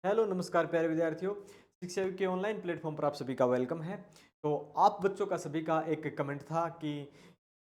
Hello नमस्कार प्यारे विद्यार्थियों। शिक्षा के ऑनलाइन प्लेटफॉर्म पर आप सभी का वेलकम है। तो आप बच्चों का सभी का एक कमेंट था कि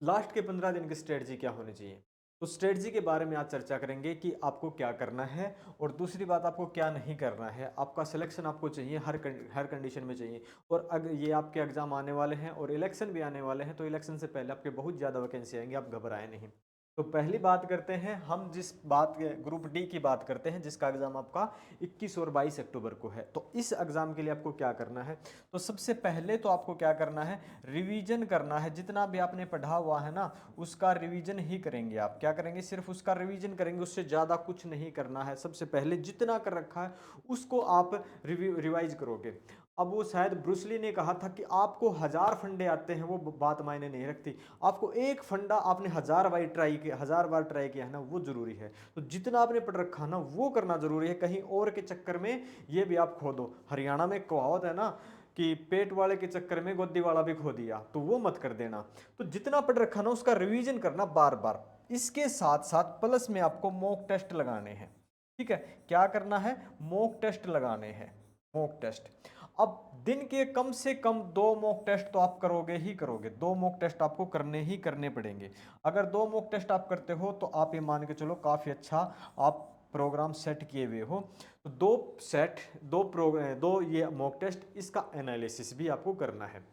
लास्ट के 15 दिन की स्ट्रेटजी क्या होनी चाहिए। तो स्ट्रेटजी के बारे में आज चर्चा करेंगे कि आपको क्या करना है और दूसरी बात आपको क्या नहीं करना है। आपका सिलेक्शन आपको चाहिए, हर कंडीशन में चाहिए। और अगर ये आपके एग्जाम आने वाले हैं और इलेक्शन भी आने वाले हैं, तो इलेक्शन से पहले आपके बहुत ज़्यादा वैकेंसी आएंगे, आप घबराएं नहीं। तो पहली बात करते हैं, हम जिस बात के ग्रुप डी की बात करते हैं जिसका एग्जाम आपका 21 और 22 अक्टूबर को है। तो इस एग्जाम के लिए आपको क्या करना है? तो सबसे पहले तो आपको क्या करना है, रिवीजन करना है। जितना भी आपने पढ़ा हुआ है ना, उसका रिवीजन ही करेंगे। आप क्या करेंगे? सिर्फ उसका रिवीजन करेंगे, उससे ज़्यादा कुछ नहीं करना है। सबसे पहले जितना कर रखा है उसको आप रिवाइज करोगे। अब वो शायद ब्रूसली ने कहा था कि आपको 1000 फंडे आते हैं, वो बात मायने नहीं रखती। आपको एक फंडा आपने 1000 बार ट्राई किया है ना, वो जरूरी है। तो जितना आपने पढ़ रखा है ना, वो करना जरूरी है। कहीं और के चक्कर में ये भी आप खो दो। हरियाणा में कहावत है ना कि पेट वाले के चक्कर में गोदी वाला भी खो दिया, तो वो मत कर देना। तो जितना पढ़ रखा ना, उसका रिवीजन करना बार बार। इसके साथ साथ प्लस में आपको मॉक टेस्ट लगाने हैं। ठीक है, क्या करना है? मॉक टेस्ट लगाने हैं। मॉक टेस्ट अब दिन के कम से कम 2 मॉक टेस्ट तो आप करोगे ही करोगे। 2 मॉक टेस्ट आपको करने ही करने पड़ेंगे। अगर 2 मॉक टेस्ट आप करते हो तो आप ये मान के चलो काफ़ी अच्छा आप प्रोग्राम सेट किए हुए हो। तो दो ये मॉक टेस्ट, इसका एनालिसिस भी आपको करना है।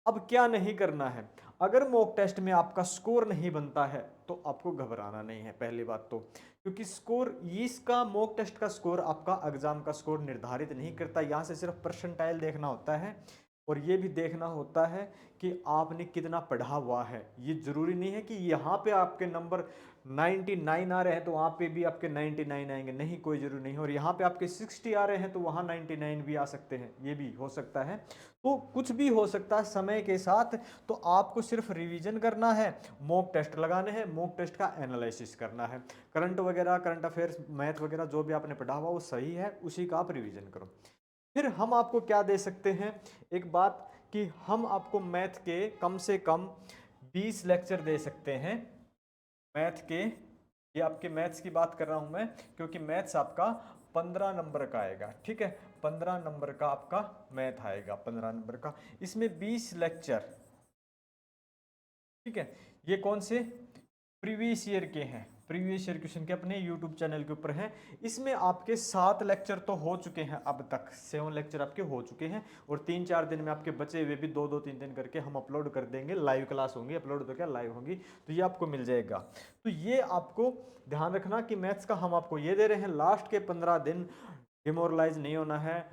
अब क्या नहीं करना है? अगर मॉक टेस्ट में आपका स्कोर नहीं बनता है तो आपको घबराना नहीं है, पहली बात तो। क्योंकि स्कोर, इसका मॉक टेस्ट का स्कोर आपका एग्जाम का स्कोर निर्धारित नहीं करता। यहाँ से सिर्फ परसेंटाइल देखना होता है और ये भी देखना होता है कि आपने कितना पढ़ा हुआ है। ये जरूरी नहीं है कि यहाँ पे आपके नंबर 99 आ रहे हैं तो वहाँ पे भी आपके 99 आएंगे, नहीं, कोई जरूरी नहीं है। और यहाँ पे आपके 60 आ रहे हैं तो वहाँ 99 भी आ सकते हैं, ये भी हो सकता है। तो कुछ भी हो सकता है समय के साथ। तो आपको सिर्फ रिवीजन करना है, मॉक टेस्ट लगाने हैं, मॉक टेस्ट का एनालिसिस करना है। करंट अफेयर्स, मैथ वगैरह जो भी आपने पढ़ा हुआ वो सही है, उसी का आप रिवीजन करो। फिर हम आपको क्या दे सकते हैं, एक बात, कि हम आपको मैथ के कम से कम 20 लेक्चर दे सकते हैं। मैथ के, ये आपके मैथ्स की बात कर रहा हूं मैं, क्योंकि मैथ्स आपका 15 नंबर का आएगा। ठीक है, 15 नंबर का आपका मैथ आएगा, 15 नंबर का। इसमें 20 लेक्चर, ठीक है, ये कौन से? प्रीवियस ईयर के हैं। प्रीवियस ईयर क्वेश्चन के अपने यूट्यूब चैनल के ऊपर हैं। इसमें आपके 7 लेक्चर तो हो चुके हैं, अब तक 7 लेक्चर आपके हो चुके हैं। और 3-4 दिन में आपके बचे हुए भी 2-2 3 दिन करके हम अपलोड कर देंगे। लाइव क्लास होंगी, अपलोड तो क्या लाइव होंगी, तो ये आपको मिल जाएगा। तो ये आपको ध्यान रखना कि मैथ्स का हम आपको ये दे रहे हैं। लास्ट के 15 दिन डिमोरलाइज नहीं होना है,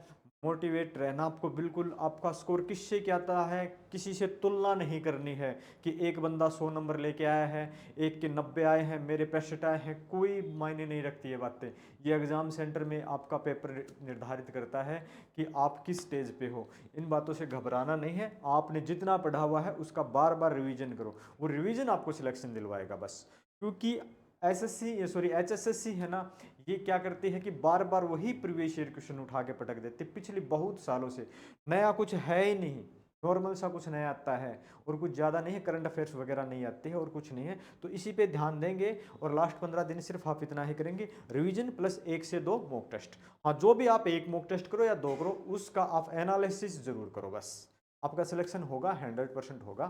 मोटिवेट रहना। आपको बिल्कुल, आपका स्कोर किससे क्या आता है, किसी से तुलना नहीं करनी है कि एक बंदा 100 नंबर लेके आया है, एक के 90 आए हैं, मेरे 65 आए हैं। कोई मायने नहीं रखती ये बातें। ये एग्जाम सेंटर में आपका पेपर निर्धारित करता है कि आप किस स्टेज पे हो। इन बातों से घबराना नहीं है। आपने जितना पढ़ा हुआ है उसका बार बार रिवीजन करो, वो रिवीजन आपको सिलेक्शन दिलवाएगा बस। क्योंकि एचएसएससी है ना, ये क्या करती है कि बार बार वही प्रीवियस ईयर क्वेश्चन उठा के पटक देते पिछले बहुत सालों से। नया कुछ है ही नहीं, नॉर्मल सा कुछ नया आता है और कुछ ज़्यादा नहीं है। करंट अफेयर्स वगैरह नहीं आते हैं और कुछ नहीं है। तो इसी पे ध्यान देंगे और लास्ट 15 दिन सिर्फ आप इतना ही करेंगे, रिवीजन प्लस 1 से 2 मॉक टेस्ट। हाँ, जो भी आप 1 मॉक टेस्ट करो या 2 करो, उसका आप एनालिसिस जरूर करो, बस आपका सिलेक्शन होगा, 100% होगा।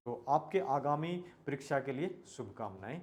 तो आपके आगामी परीक्षा के लिए शुभकामनाएं।